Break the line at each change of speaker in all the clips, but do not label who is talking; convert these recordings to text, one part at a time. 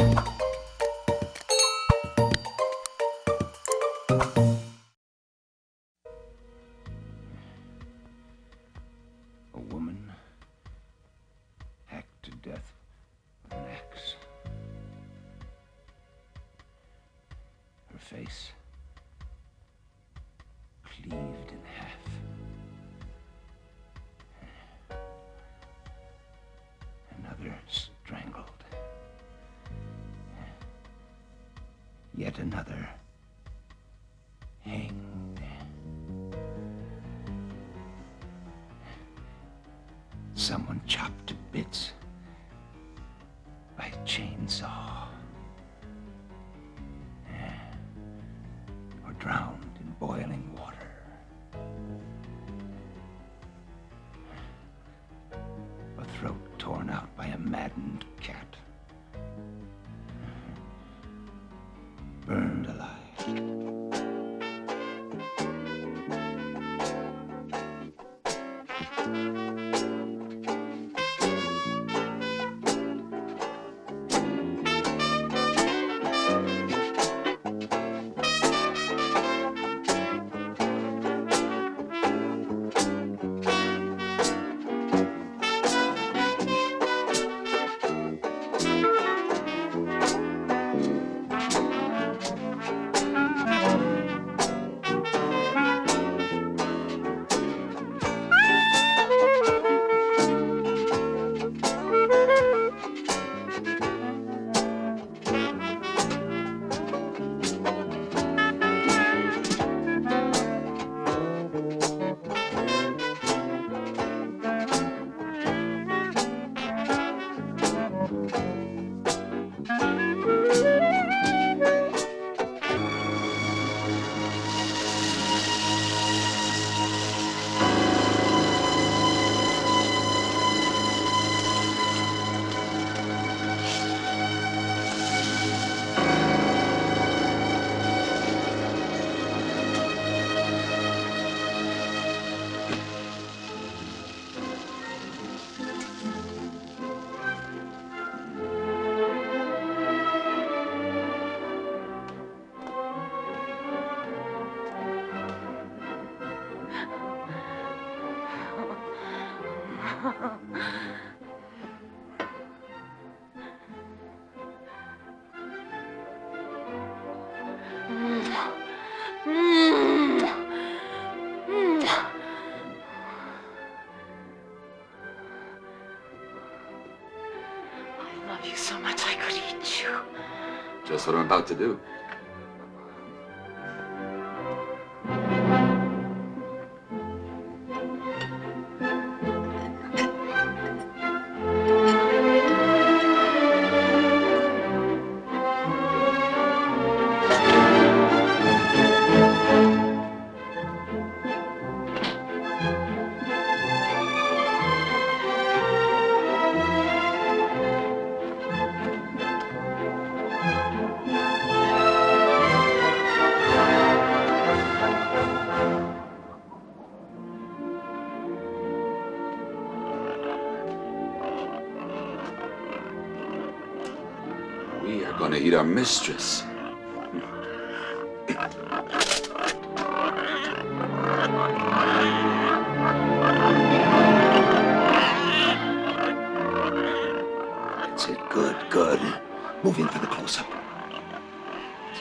A woman hacked to death with an axe. Her face cleaved in half. Another strangled. Yet another hanged. Someone chopped to bits by a chainsaw. Or drowned in boiling water. A throat torn out by a maddened cat. Burned alive.
That's what I'm about to do. We are gonna eat our mistress.
That's it. Good, good. Move in for the close-up. That's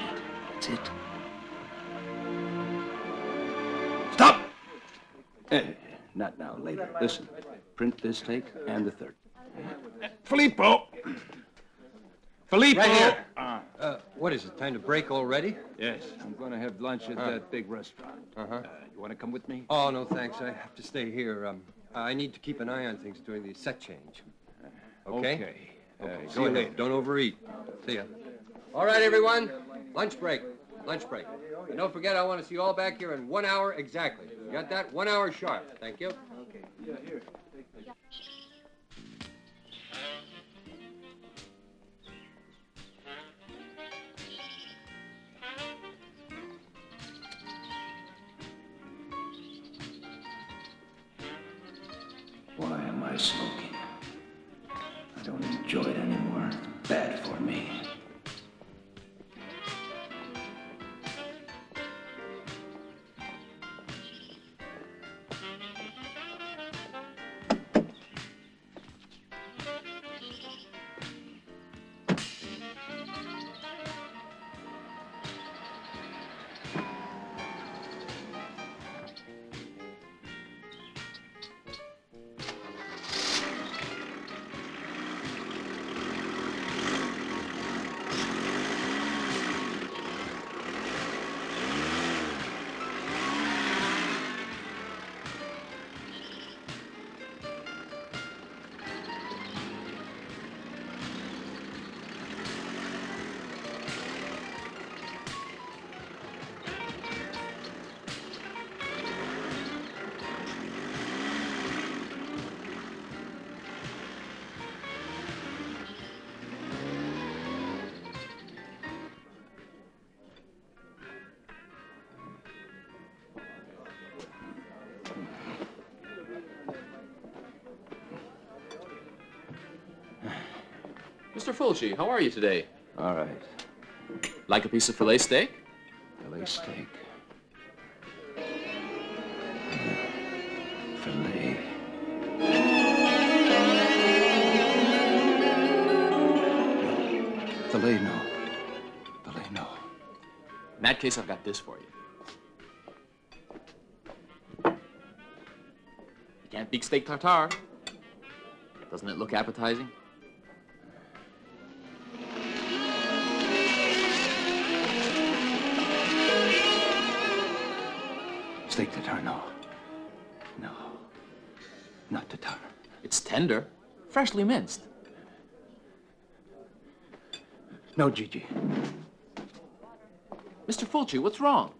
it. That's it. Stop! Not now, later. Listen, print this take and the third.
Filippo! Filippo!
Right here. What is it, time to break already?
Yes, I'm going to have lunch at that big restaurant. You want to come with me?
Oh, no, thanks. I have to stay here. I need to keep an eye on things during the set change. Okay?
Okay.
See you later. Don't overeat. See ya. All right, everyone. Lunch break. Lunch break. And don't forget, I want to see you all back here in 1 hour exactly. You got that? 1 hour sharp. Thank you.
Okay. Yeah, here.
Why am I smoking? I don't enjoy it anymore. It's bad for me.
Mr. Fulci, how are you today?
All right.
Like a piece of filet steak?
Filet steak. Filet. Filet, no. Filet, no.
In that case, I've got this for you. You can't beat steak tartare. Doesn't it look appetizing?
Steak tartare, no. No. Not tartare.
It's tender, freshly minced.
No, Gigi.
Mr. Fulci, what's wrong?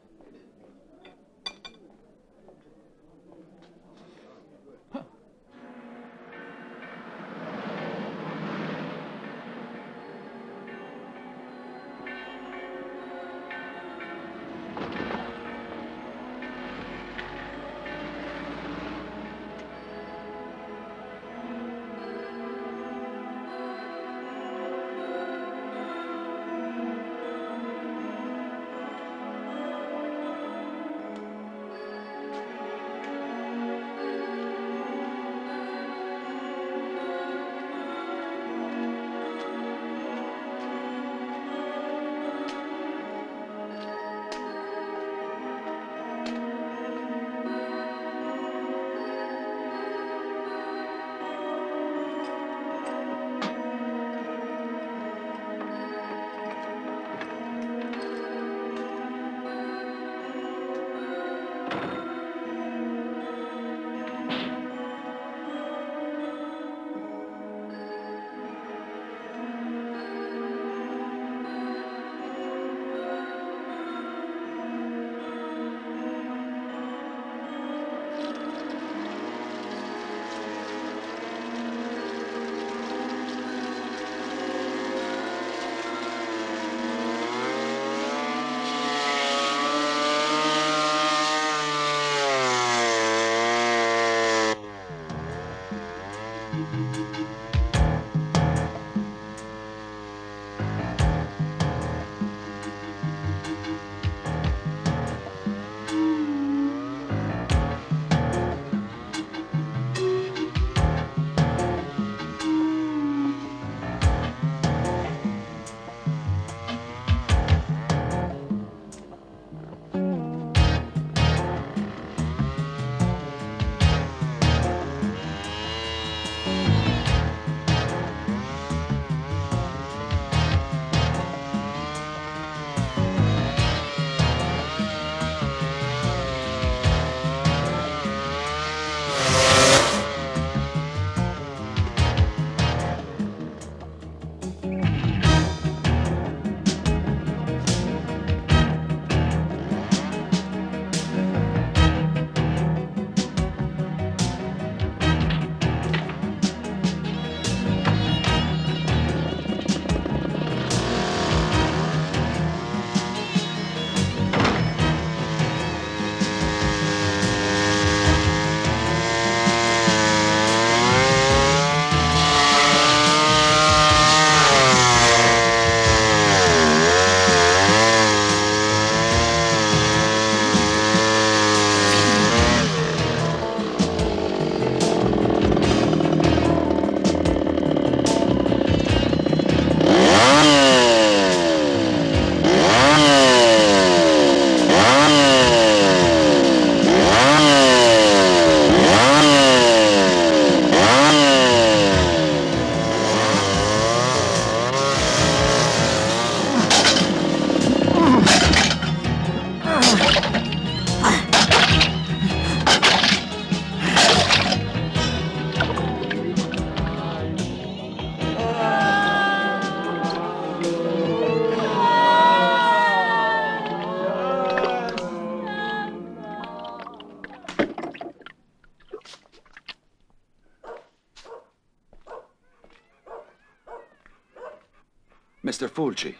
Mr. Fulci.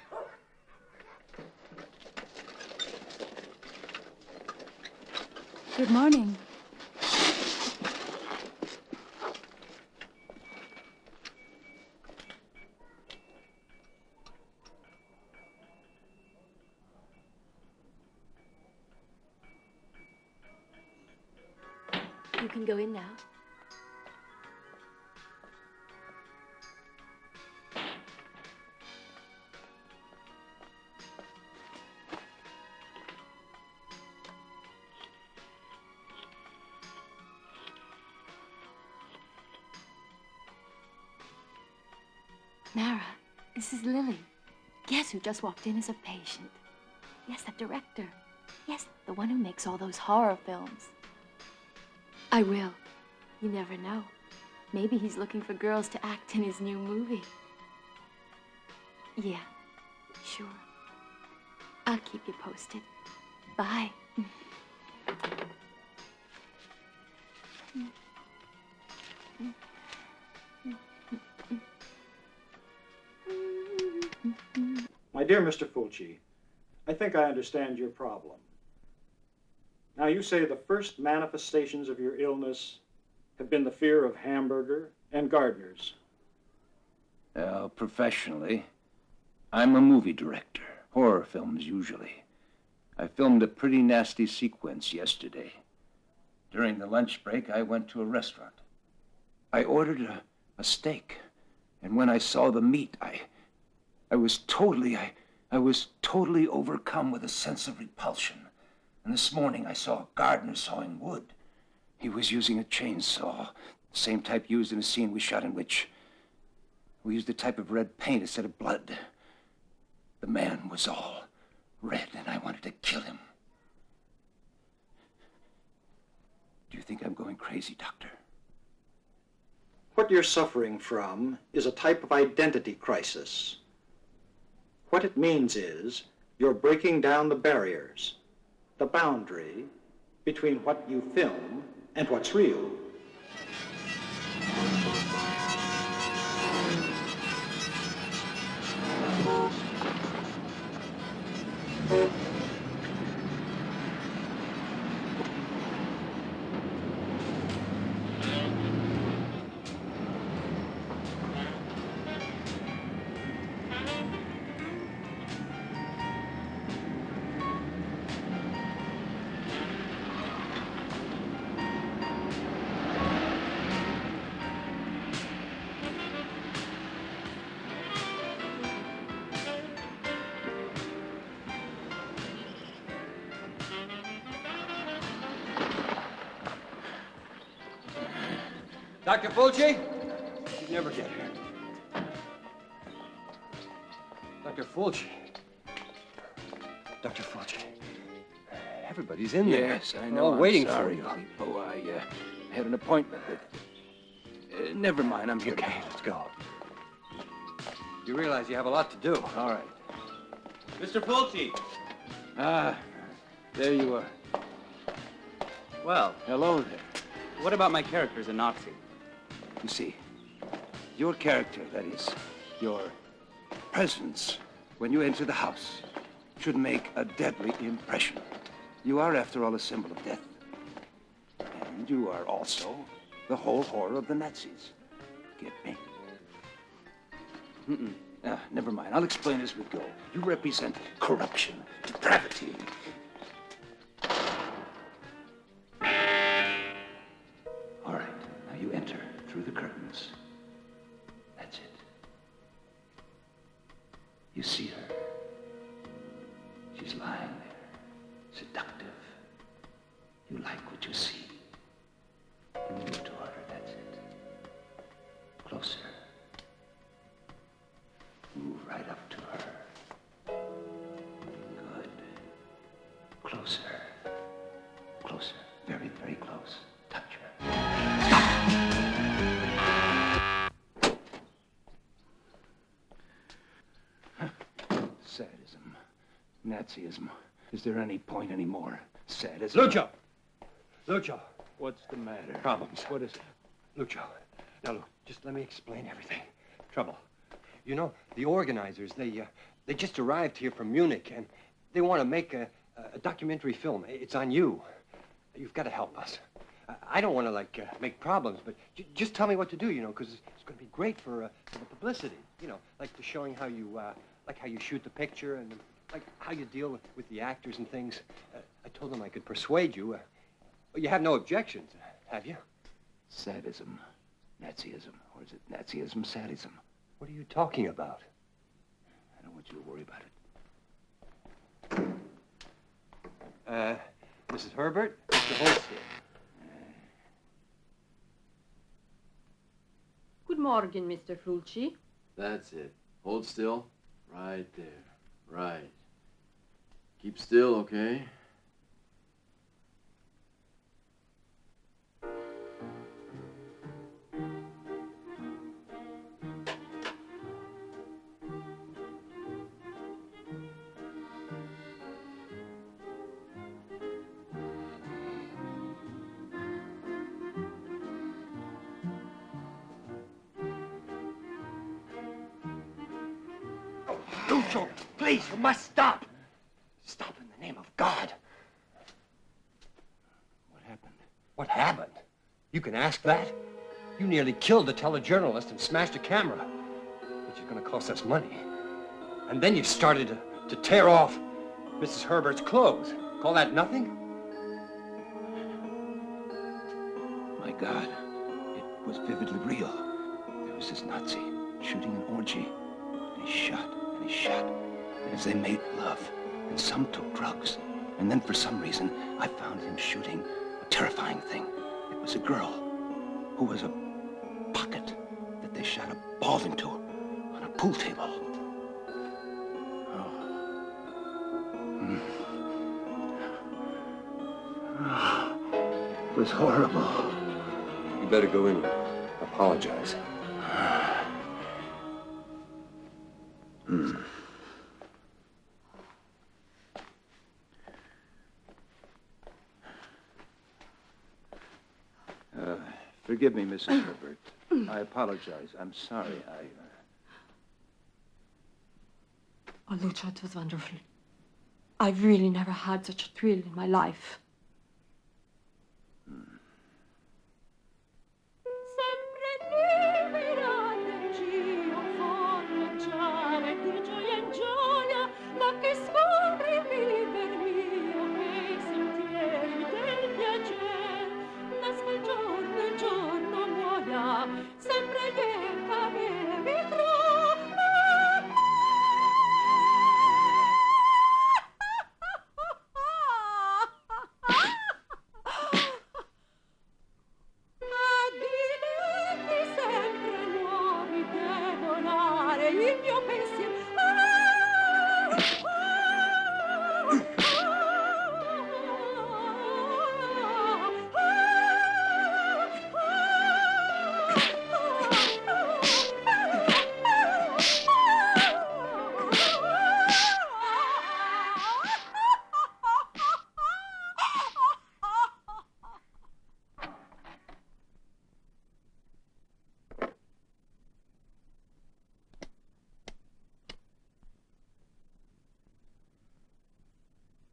Good morning.
can go in now. Mara, this is Lily. Guess who just walked in as a patient? Yes, that director. Yes, the one who makes all those horror films. I will. You never know. Maybe he's looking for girls to act in his new movie. Yeah, sure. I'll keep you posted. Bye.
My dear Mr. Fulci, I think I understand your problem. Now, you say the first manifestations of your illness have been the fear of hamburger and gardeners.
Professionally, I'm a movie director. Horror films, usually. I filmed a pretty nasty sequence yesterday. During the lunch break, I went to a restaurant. I ordered a steak, and when I saw the meat, I was totally overcome with a sense of repulsion. And this morning I saw a gardener sawing wood. He was using a chainsaw, the same type used in a scene we shot in which we used a type of red paint instead of blood. The man was all red, and I wanted to kill him. Do you think I'm going crazy, Doctor?
What you're suffering from is a type of identity crisis. What it means is you're breaking down the barriers, the boundary between what you film and what's real.
Dr. Fulci? You'd never get here. Dr. Fulci. Dr. Fulci. Everybody's in there.
Yes, I know.
They're all
I'm
waiting
sorry,
for you.
Filippo. I had an appointment. Never mind, I'm here.
Okay, let's go. You realize you have a lot to do.
All right.
Mr. Fulci!
Ah, there you are.
Well,
Hello there.
what about my character as a Nazi?
You see, your character, that is, your presence when you enter the house, should make a deadly impression. You are, after all, a symbol of death. And you are also the whole horror of the Nazis. Get me? Never mind. I'll explain as we go. You represent corruption, depravity. All right. Now you enter through the curtains. That's it. You see her. She's lying there, seductive. You like what you see. You move toward her, that's it. Closer. Move right up to her. Good. Closer. Closer. Very, very close. Touch her. Stop! Sadism. Nazism. Is there any point anymore? Sadism.
Lucio! Lucio!
What's the matter?
Problems.
What is it?
Lucio, now look, just let me explain everything. Trouble. You know, the organizers, they just arrived here from Munich, and they want to make a documentary film. It's on you. You've got to help us. I don't want to, make problems, but just tell me what to do, you know, because it's going to be great for the publicity. You know, like the showing how you, how you shoot the picture and, like, how you deal with the actors and things. I told them I could persuade you. You have no objections, Have you?
Sadism. Nazism. Or is it Nazism, sadism?
What are you talking about?
I don't want you to worry about it.
Mrs. Herbert, Mr. Halsey.
Good morning, Mr. Fulci.
That's it. Hold still. Right there. Right. Keep still, okay?
Lucio, please, you must stop. Stop in the name of God.
What happened?
What happened? You can ask that? You nearly killed the telejournalist and smashed a camera, which is going to cost us money. And then you started to tear off Mrs. Herbert's clothes. Call that nothing?
My God, it was vividly real. There was this Nazi shooting an orgy, and he shot, and he shot, as they made love, and some took drugs. And then for some reason, I found him shooting a terrifying thing. It was a girl who was a pocket that they shot a ball into on a pool table. It was horrible.
You better go in and apologize.
Forgive me, Mrs. Herbert. I apologize. I'm sorry.
Oh, Lucio, it was wonderful. I've really never had such a thrill in my life.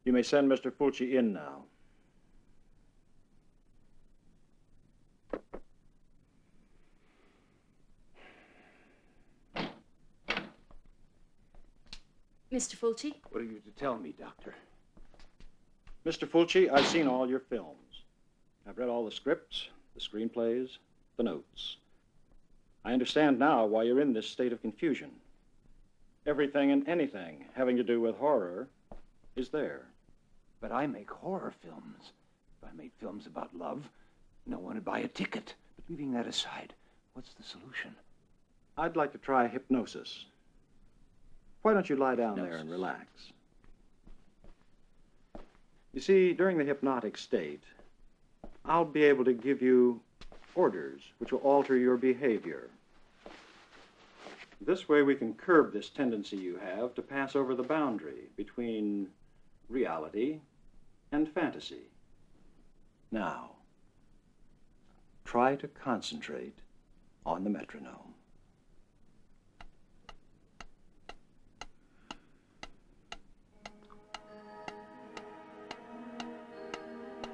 You may send Mr. Fulci in now.
Mr. Fulci?
What are you to tell me, Doctor?
Mr. Fulci, I've seen all your films. I've read all the scripts, the screenplays, the notes. I understand now why you're in this state of confusion. Everything and anything having to do with horror is there.
But I make horror films. If I made films about love, no one would buy a ticket. But leaving that aside, what's the solution?
I'd like to try hypnosis. Why don't you lie down there and relax? You see, during the hypnotic state, I'll be able to give you orders which will alter your behavior. This way we can curb this tendency you have to pass over the boundary between reality and fantasy. Now, try to concentrate on the metronome.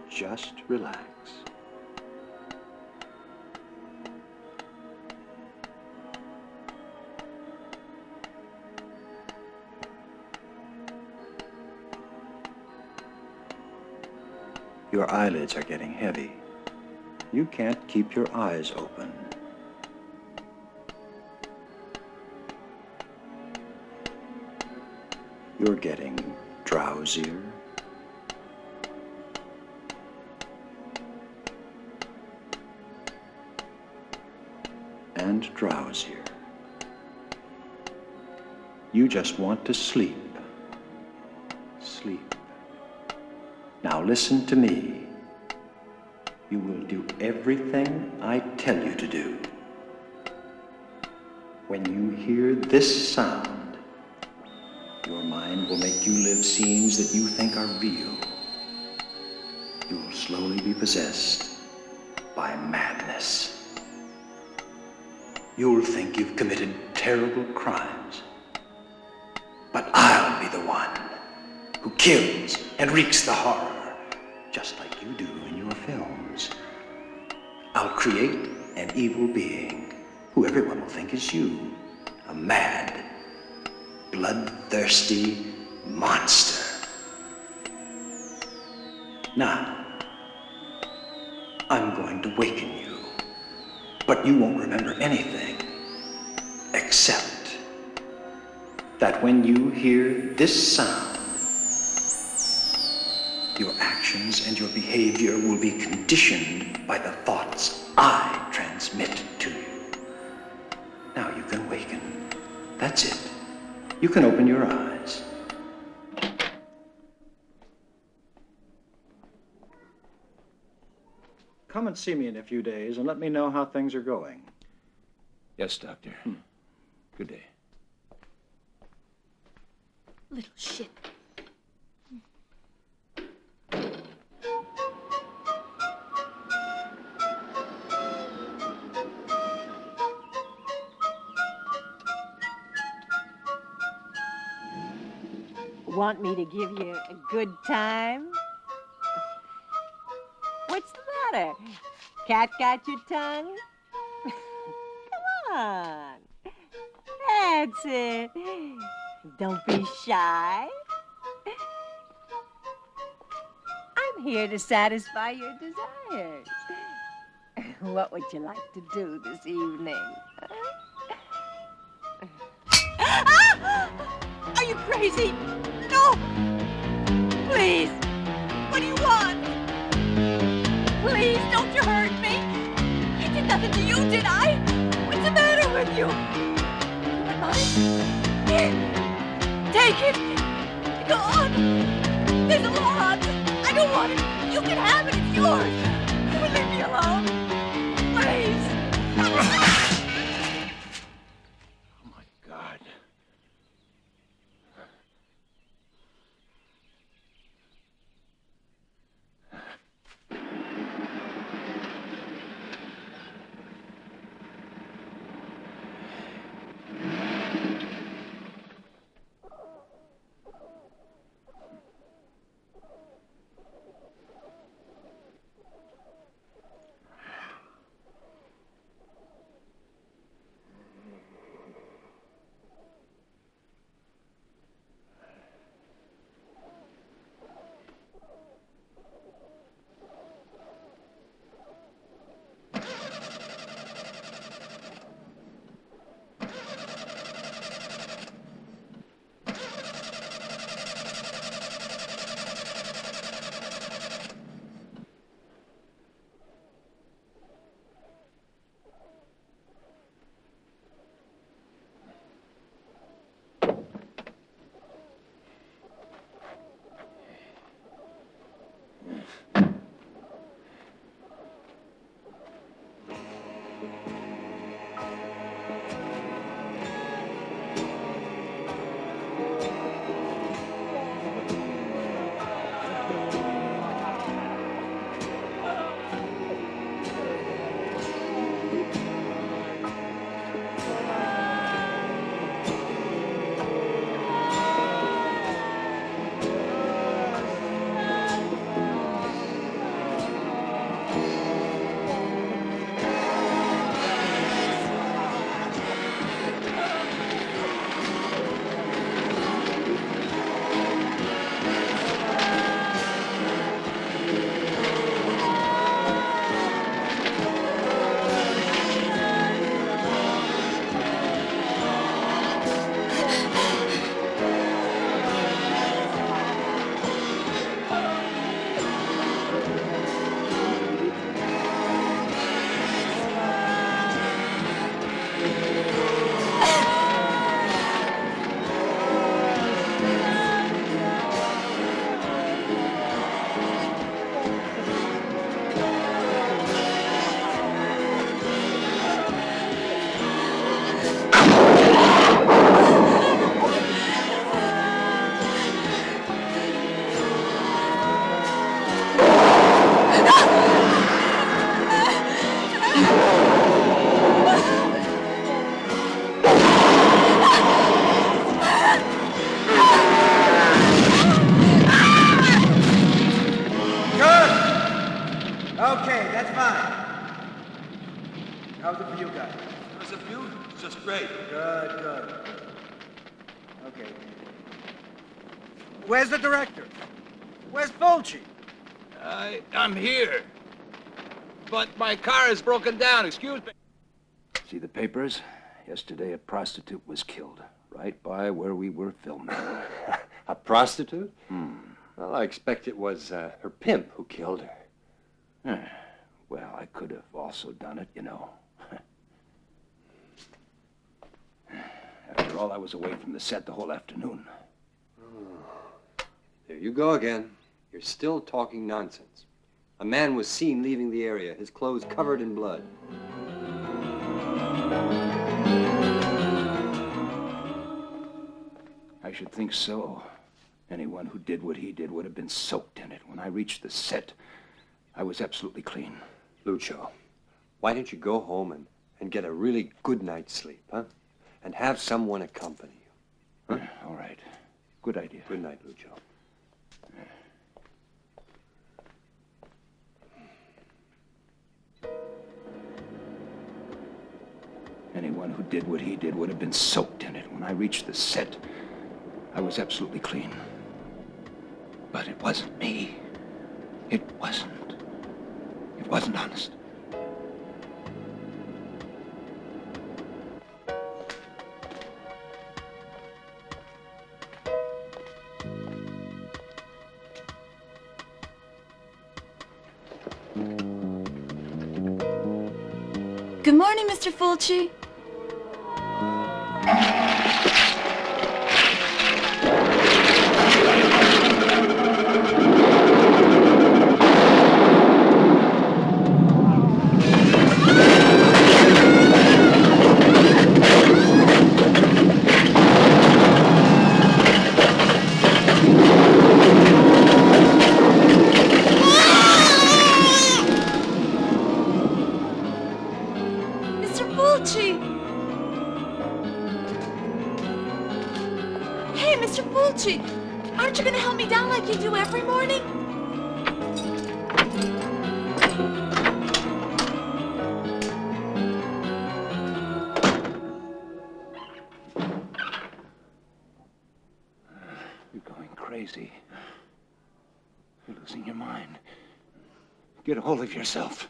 Just relax. Your eyelids are getting heavy. You can't keep your eyes open. You're getting drowsier. And drowsier. You just want to sleep. Sleep. Now listen to me. You will do everything I tell you to do. When you hear this sound, your mind will make you live scenes that you think are real. You will slowly be possessed by madness. You'll think you've committed terrible crimes. But I'll be the one who kills and wreaks the horror, just like you do in your films. I'll create an evil being who everyone will think is you, a mad, bloodthirsty monster. Now, I'm going to waken you, but you won't remember anything except that when you hear this sound, your actions and your behavior will be conditioned by the thoughts I transmit to you. Now you can waken. That's it. You can open your eyes. Come and see me in a few days and let me know how things are going.
Yes, Doctor. Good day.
Little shit.
Want me to give you a good time? What's the matter? Cat got your tongue? Come on. That's it. Don't be shy. I'm here to satisfy your desires. What would you like to do this evening? Ah! Are you crazy? No! Please! What do you want? Please, don't you hurt me! I did nothing to you, did I? What's the matter with you? You want mine? Here! Take it! Go on! There's a lot! I don't want it! You can have it! It's yours! Will leave me alone? Please!
Oh, my God.
great.
Good, good. Okay. Where's the director? Where's Fulci?
I'm here. But my car is broken down, excuse me. See the papers? Yesterday a prostitute was killed, right by where we were filming.
A prostitute? Well, I expect it was her pimp who killed her.
Well, I could have also done it, you know. After all, I was away from the set the whole afternoon.
There you go again. You're still talking nonsense. A man was seen leaving the area, his clothes covered in blood.
I should think so. Anyone who did what he did would have been soaked in it. When I reached the set, I was absolutely clean.
Lucio, why don't you go home and get a really good night's sleep, huh? And have someone accompany you. Huh?
All right. Good idea.
Good night, Lucio.
Anyone who did what he did would have been soaked in it. When I reached the set, I was absolutely clean. But it wasn't me. It wasn't. It wasn't honest.
Good morning, Mr. Fulci. Hey, Mr. Fulci, aren't you going to help me down like you do every morning?
You're going crazy. You're losing your mind. Get a hold of yourself.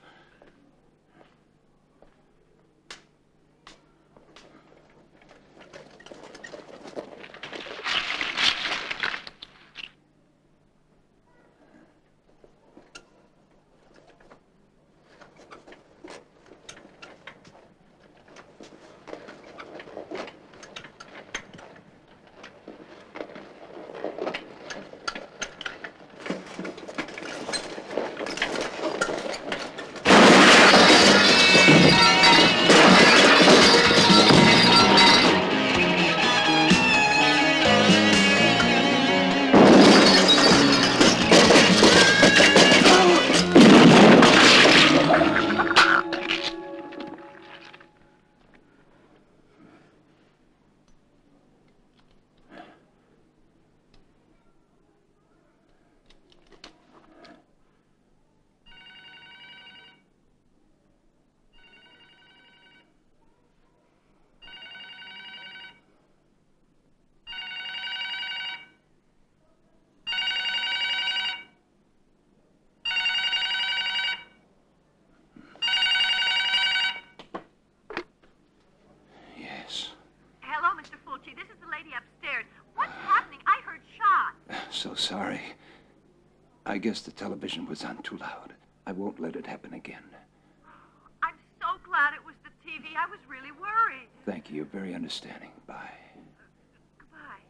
So sorry. I guess the television was on too loud. I won't let it happen again.
I'm so glad it was the TV. I was really worried.
Thank you. You're very understanding. Bye.
Goodbye.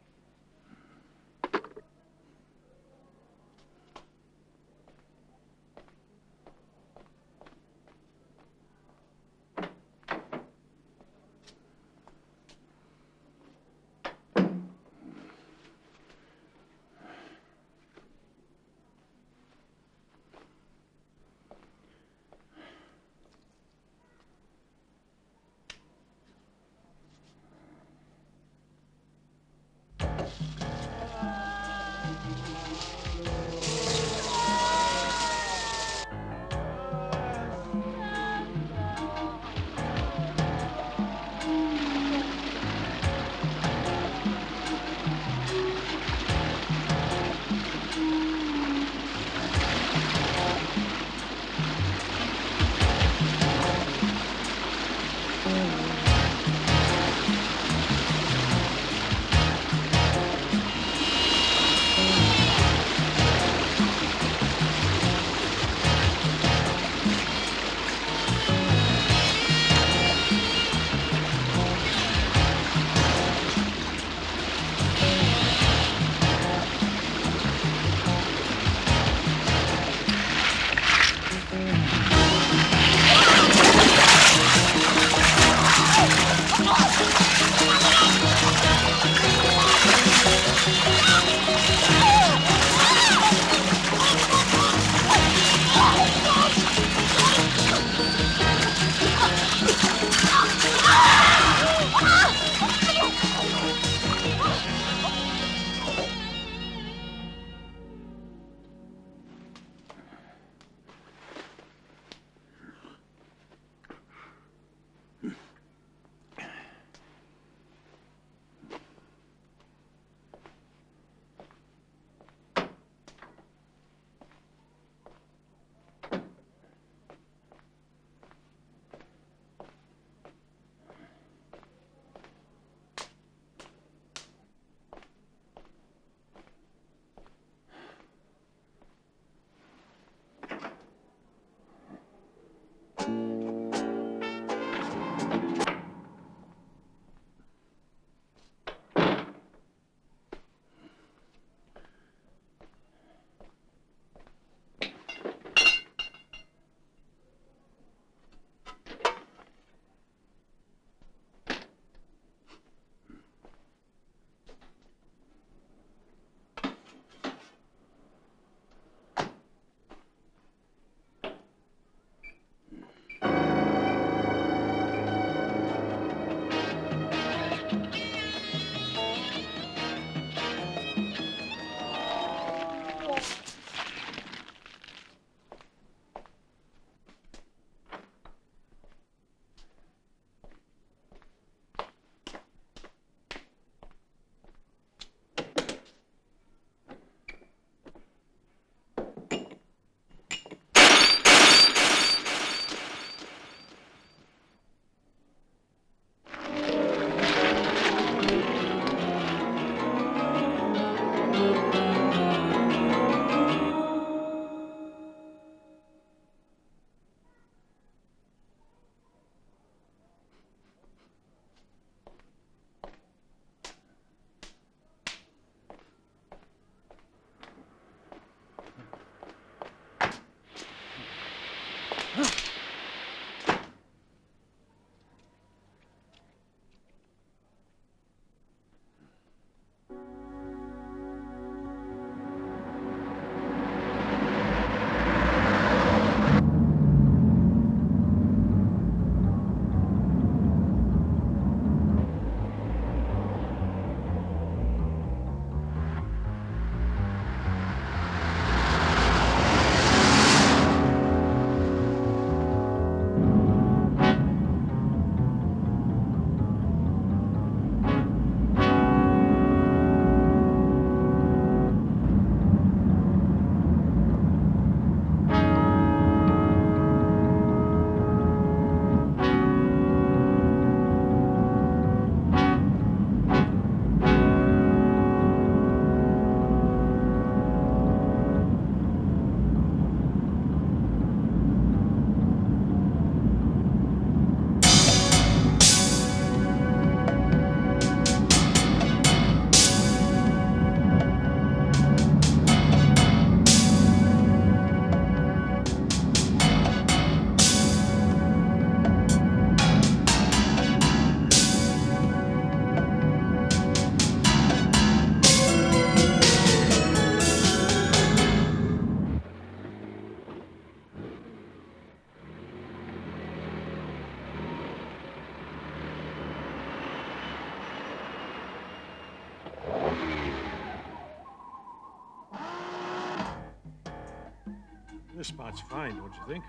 This spot's fine, don't you think?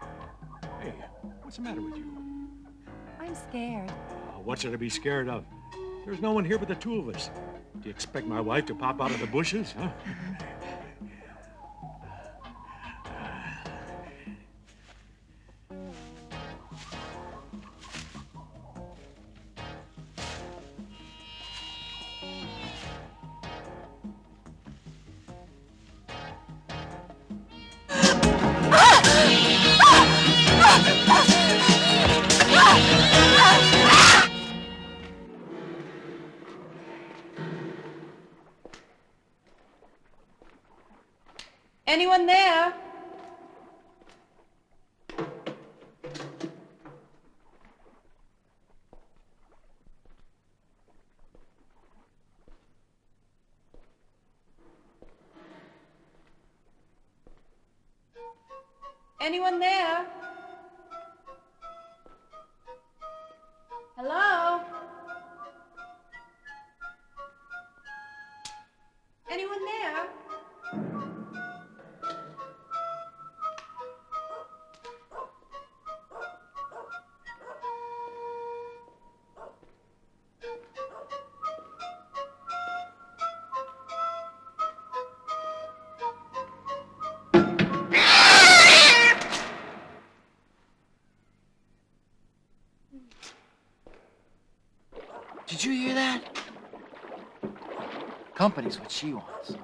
Hey, what's the matter with you?
I'm scared.
What's there to be scared of? There's no one here but the two of us. Do you expect my wife to pop out of the bushes, huh?
Anyone there? Anyone there? Hello? Anyone there?
Did you hear that? Company's what she wants.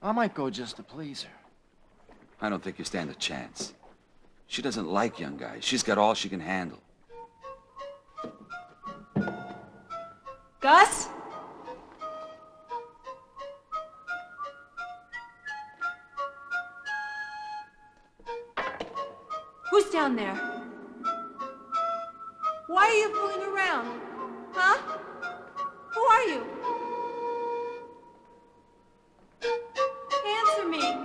I might go just to please her.
I don't think you stand a chance. She doesn't like young guys. She's got all she can handle.
Gus? Who's down there? Why are you fooling around? Huh? Who are you? Answer me.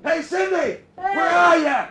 Hey, Cindy! Where are you?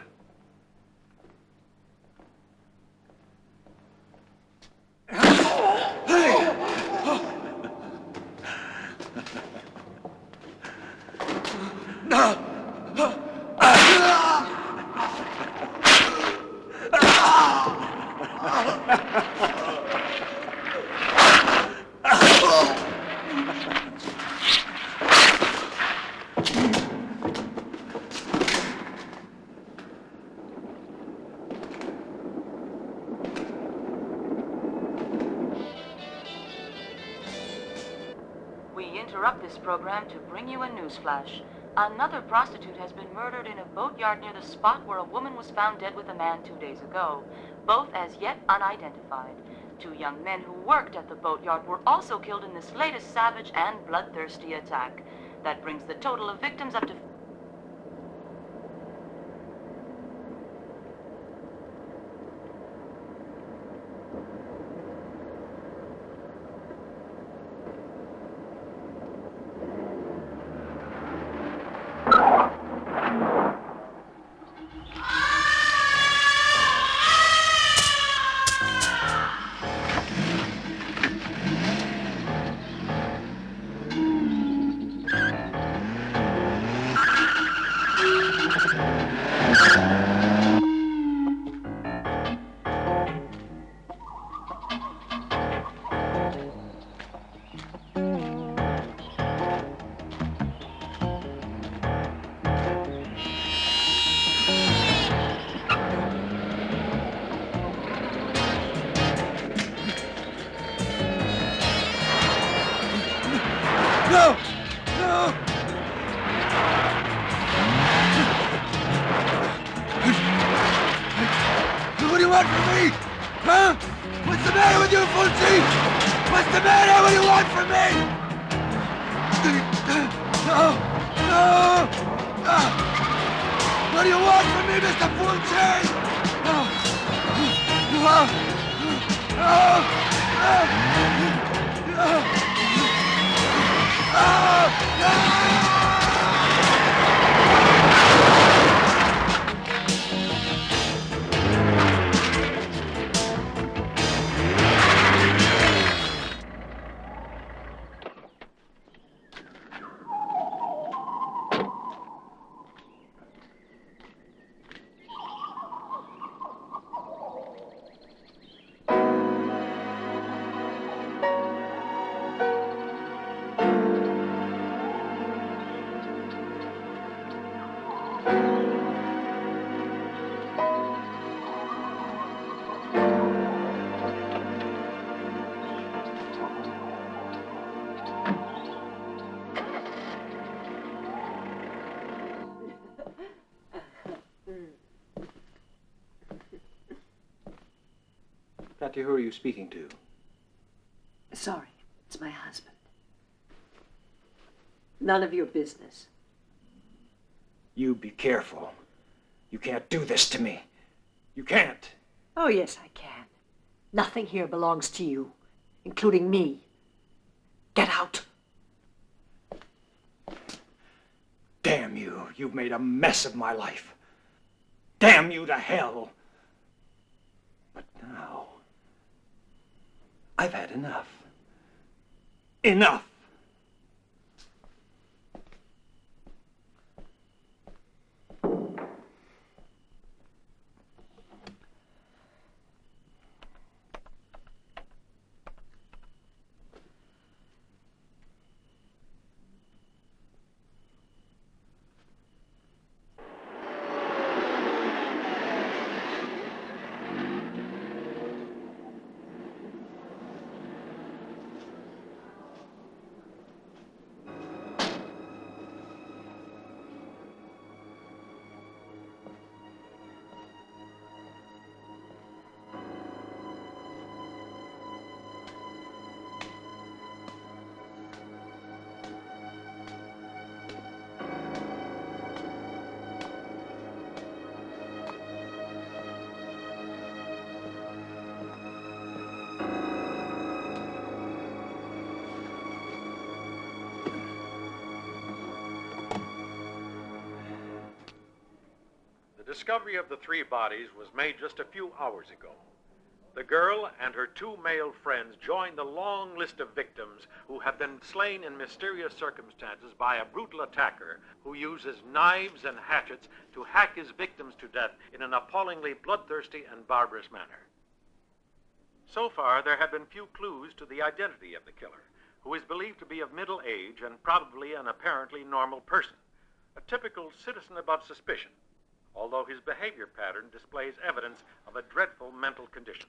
Program to bring you a newsflash. Another prostitute has been murdered in a boatyard near the spot where a woman was found dead with a man 2 days ago, both as yet unidentified. 2 young men who worked at the boatyard were also killed in this latest savage and bloodthirsty attack. That brings the total of victims up to...
No! What do you want from me? Huh? What's the matter with you, Fulci? What's the matter? What do you want from me? No! No! What do you want from me, Mr. Fulci? No!
Patty, who are you speaking to?
Sorry, it's my husband. None of your business.
You be careful. You can't do this to me. You can't.
Oh, yes, I can. Nothing here belongs to you, including me. Get out.
Damn you. You've made a mess of my life. Damn you to hell. But now, I've had enough. Enough!
The discovery of the 3 bodies was made just a few hours ago. The girl and her 2 male friends joined the long list of victims who have been slain in mysterious circumstances by a brutal attacker who uses knives and hatchets to hack his victims to death in an appallingly bloodthirsty and barbarous manner. So far, there have been few clues to the identity of the killer, who is believed to be of middle age and probably an apparently normal person, a typical citizen above suspicion, although his behavior pattern displays evidence of a dreadful mental condition.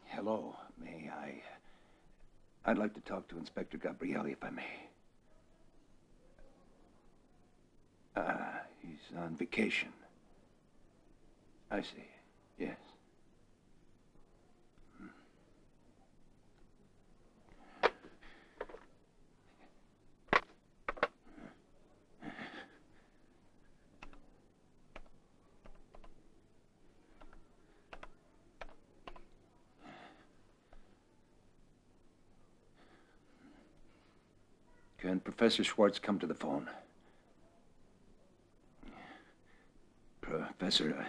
Hello, may I? I'd like to talk to Inspector Gabrielli, if I may. He's on vacation. I see, yes. Can Professor Schwartz come to the phone? Professor,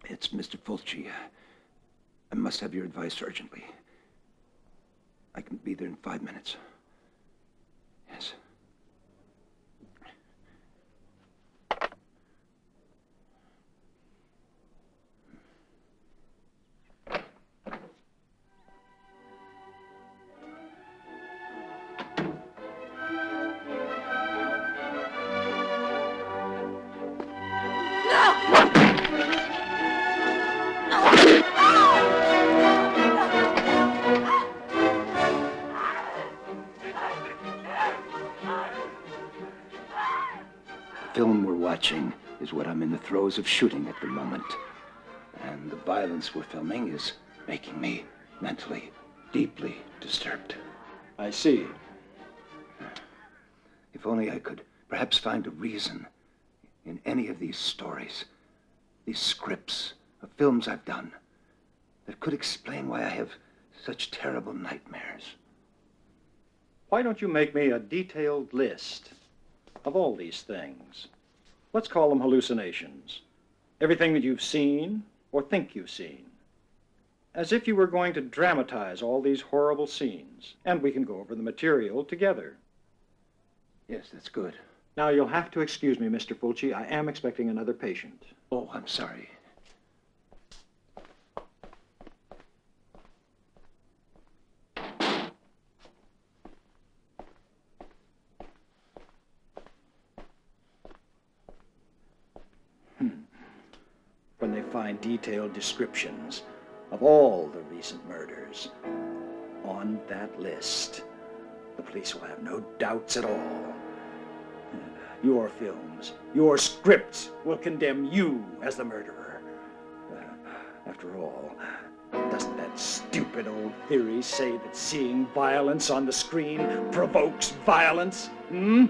it's Mr. Fulci. I must have your advice urgently. I can be there in 5 minutes. Yes.
film we're watching is what I'm in the throes of shooting at the moment. And the violence we're filming is making me mentally deeply disturbed.
I see.
If only I could perhaps find a reason in any of these stories, these scripts of films I've done, that could explain why I have such terrible nightmares.
Why don't you make me a detailed list of all these things? Let's call them hallucinations. Everything that you've seen or think you've seen. As if you were going to dramatize all these horrible scenes, and we can go over the material together.
Yes, that's good.
Now, you'll have to excuse me, Mr. Fulci. I am expecting another patient.
Oh, I'm sorry.
When they find detailed descriptions of all the recent murders on that list, the police will have no doubts at all. Your films, your scripts will condemn you as the murderer. After all, doesn't that stupid old theory say that seeing violence on the screen provokes violence? Hmm?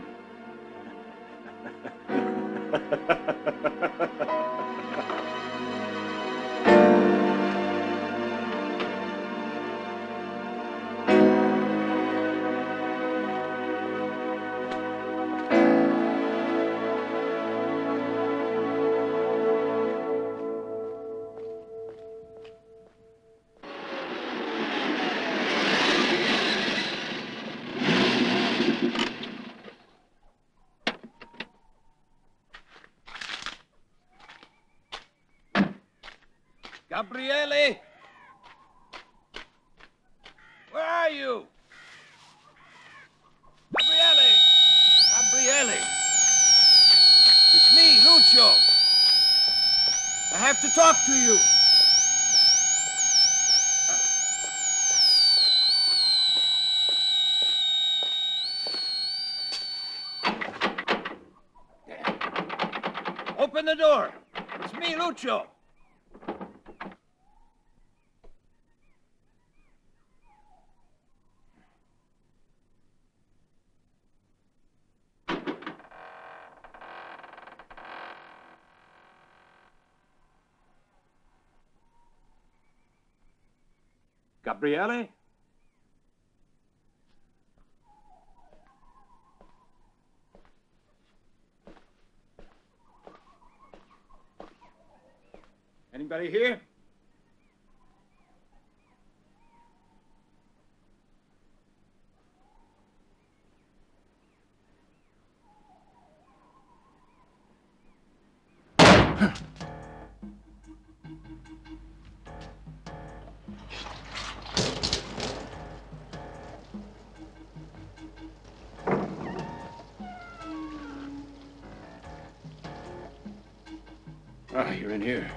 Gabriele! Where are you? Gabriele! Gabriele! It's me, Lucio. I have to talk to you. Open the door. It's me, Lucio. Gabriele? Anybody here? Ah, you're in here.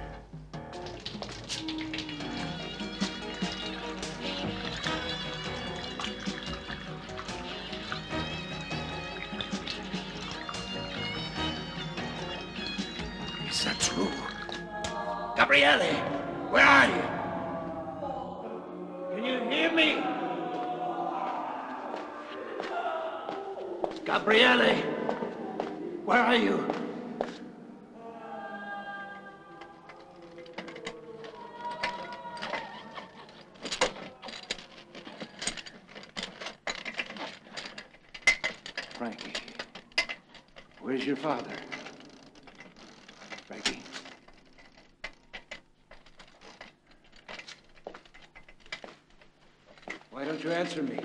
Is that true? Gabriele, where are you? Can you hear me? Gabriele, where are you? Frankie, where's your father? Frankie? Why don't you answer me?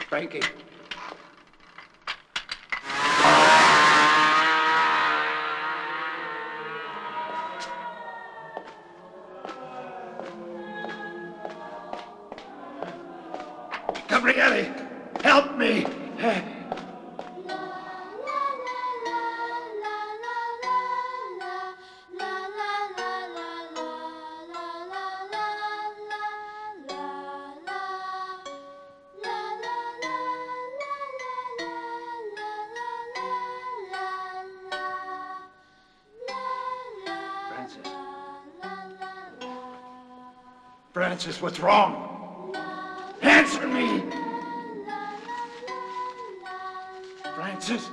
Frankie? Gabriele, help me! Francis, what's wrong? Answer me! Francis?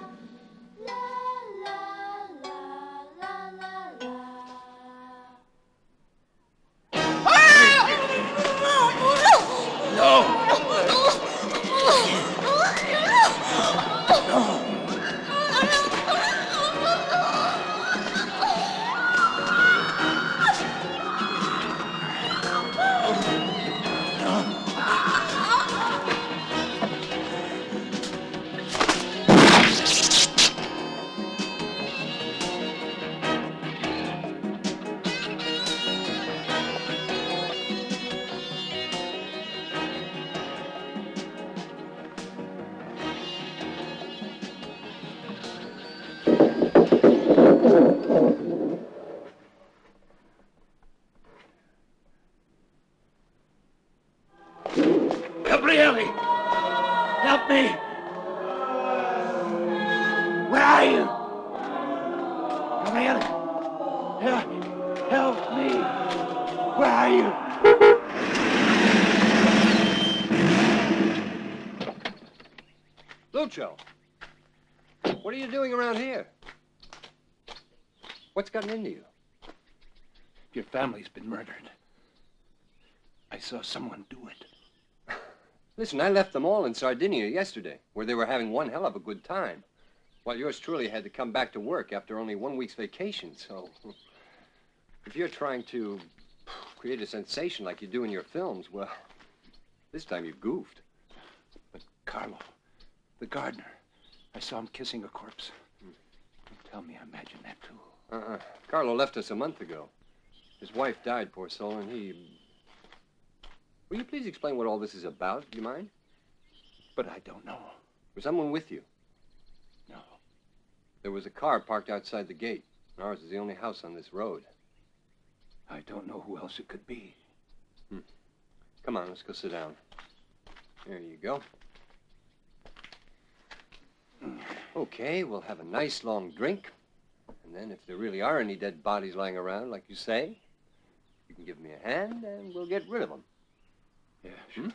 Gabriele! Help me! Where are you? Gabriele! Help me! Where are you?
Lucio! What are you doing around here? What's gotten into you?
Your family's been murdered. I saw someone do it.
Listen, I left them all in Sardinia yesterday, where they were having one hell of a good time, while yours truly had to come back to work after only 1 week's vacation, so... If you're trying to create a sensation like you do in your films, well, this time you goofed.
But Carlo, the gardener, I saw him kissing a corpse. Don't tell me I imagined that too.
Carlo left us a month ago. His wife died, poor soul, and he... Will you please explain what all this is about? Do you mind?
But I don't know.
Was someone with you?
No.
There was a car parked outside the gate. Ours is the only house on this road.
I don't know who else it could be.
Come on, let's go sit down. There you go. Okay, we'll have a nice long drink. And then if there really are any dead bodies lying around, like you say, you can give me a hand and we'll get rid of them.
Yeah, sure.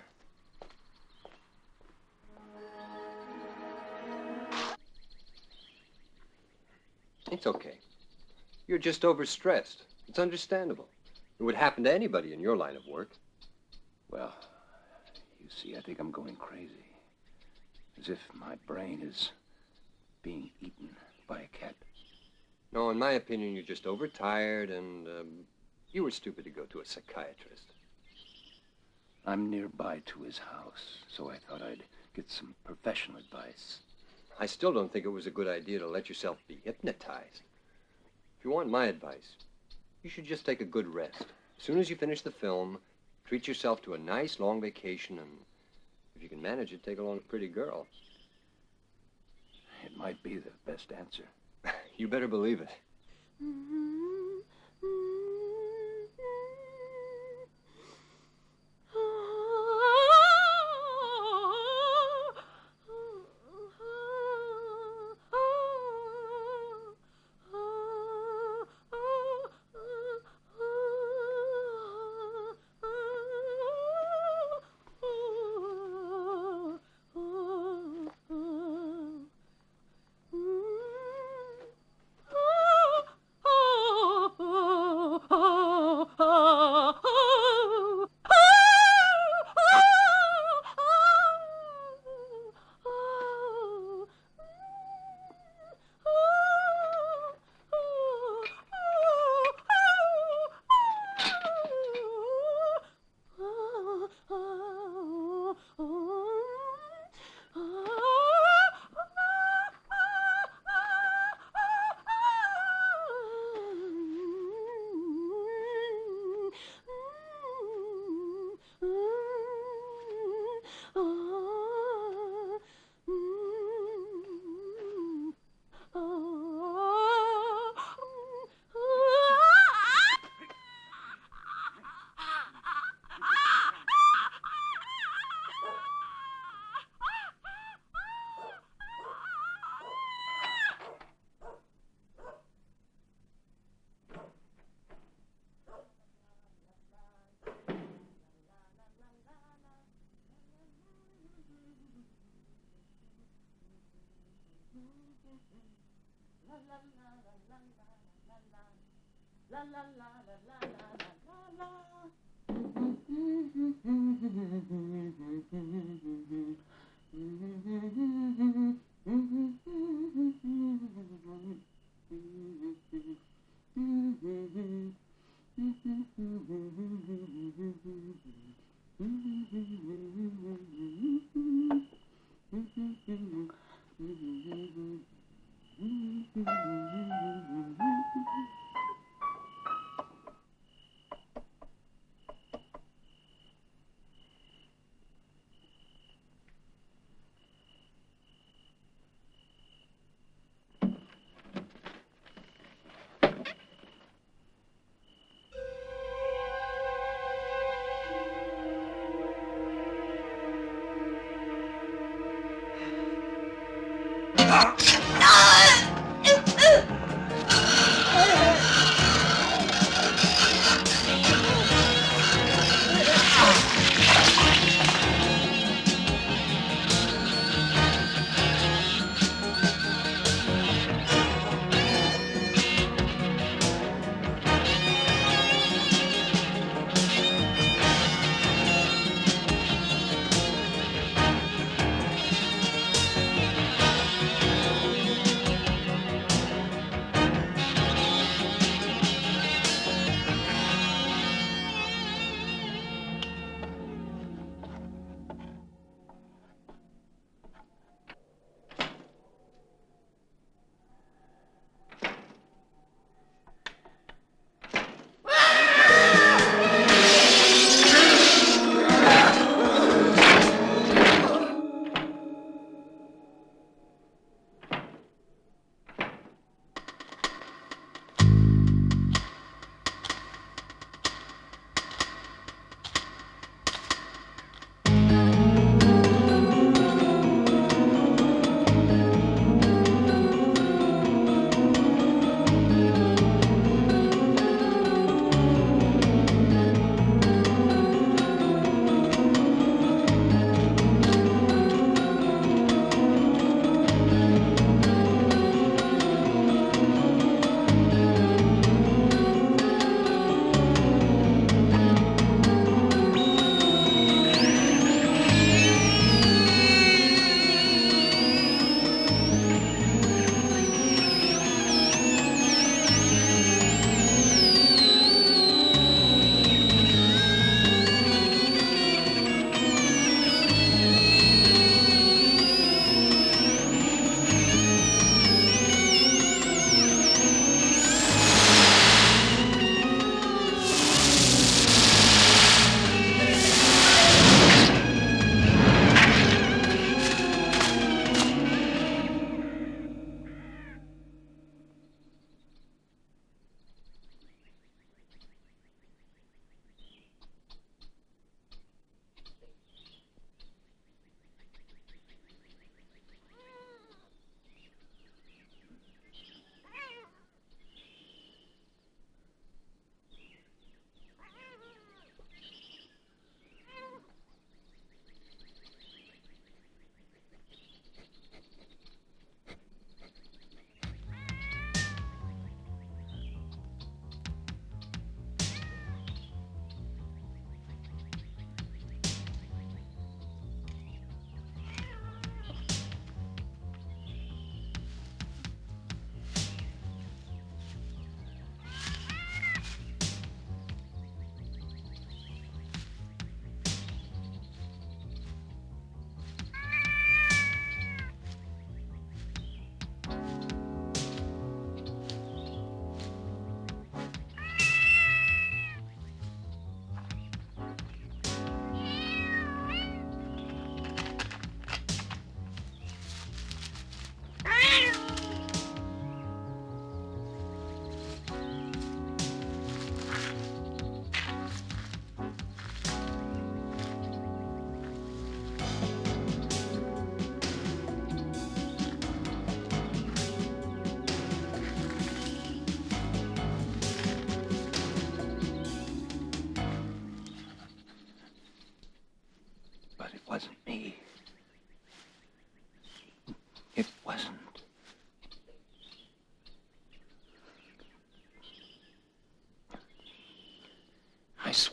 It's okay. You're just overstressed. It's understandable. It would happen to anybody in your line of work.
Well, you see, I think I'm going crazy. As if my brain is being eaten by a cat.
No, in my opinion, you're just overtired and you were stupid to go to a psychiatrist.
I'm nearby to his house, so I thought I'd get some professional advice.
I still don't think it was a good idea to let yourself be hypnotized. If you want my advice, you should just take a good rest. As soon as you finish the film, treat yourself to a nice long vacation, and if you can manage it, take along a pretty girl.
It might be the best answer.
You better believe it.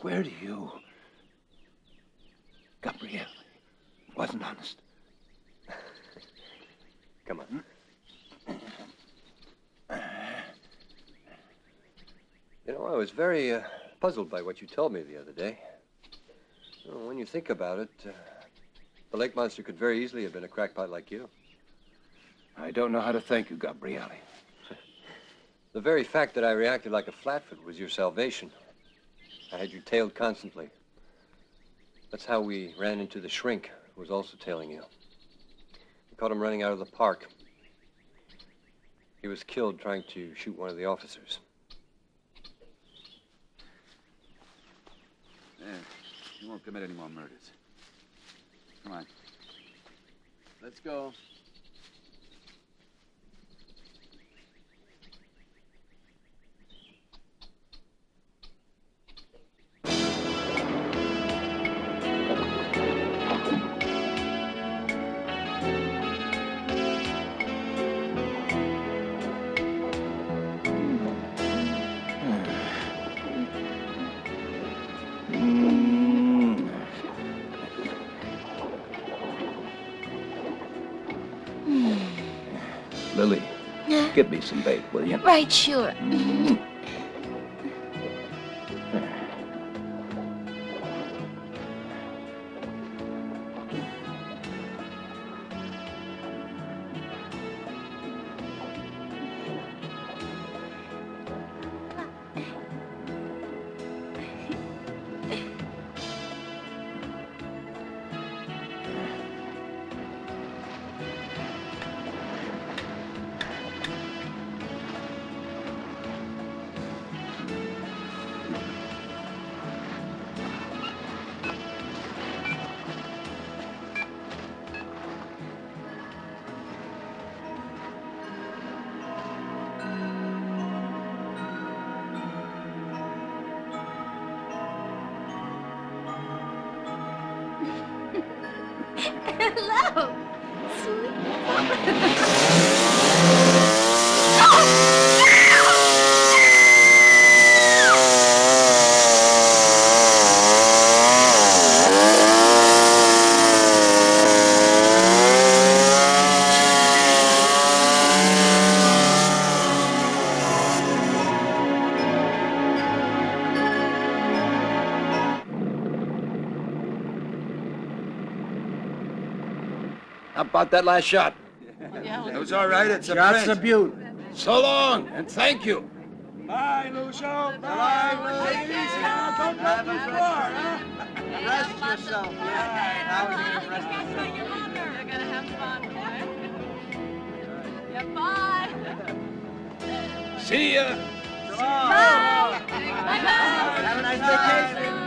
swear to you, Gabriele, it wasn't honest.
Come on. You know, I was very puzzled by what you told me the other day. You know, when you think about it, the lake monster could very easily have been a crackpot like you.
I don't know how to thank you, Gabriele.
The very fact that I reacted like a flatfoot was your salvation. I had you tailed constantly. That's how we ran into the shrink, who was also tailing you. We caught him running out of the park. He was killed trying to shoot one of the officers.
Yeah, you won't commit any more murders. Come on.
Let's go.
Lily, give me some bait, will you?
Right, sure. Hello,
How about that last shot?
It was all right. It's a
Shots
print.
a beaut. So long, and thank you.
Bye, Lucio. Bye, ladies. Don't go too far, huh? Rest yourself. Now we're going to rest yourself.
You're gonna have fun, boy. Yeah, bye.
See ya.
Bye. Have a nice vacation.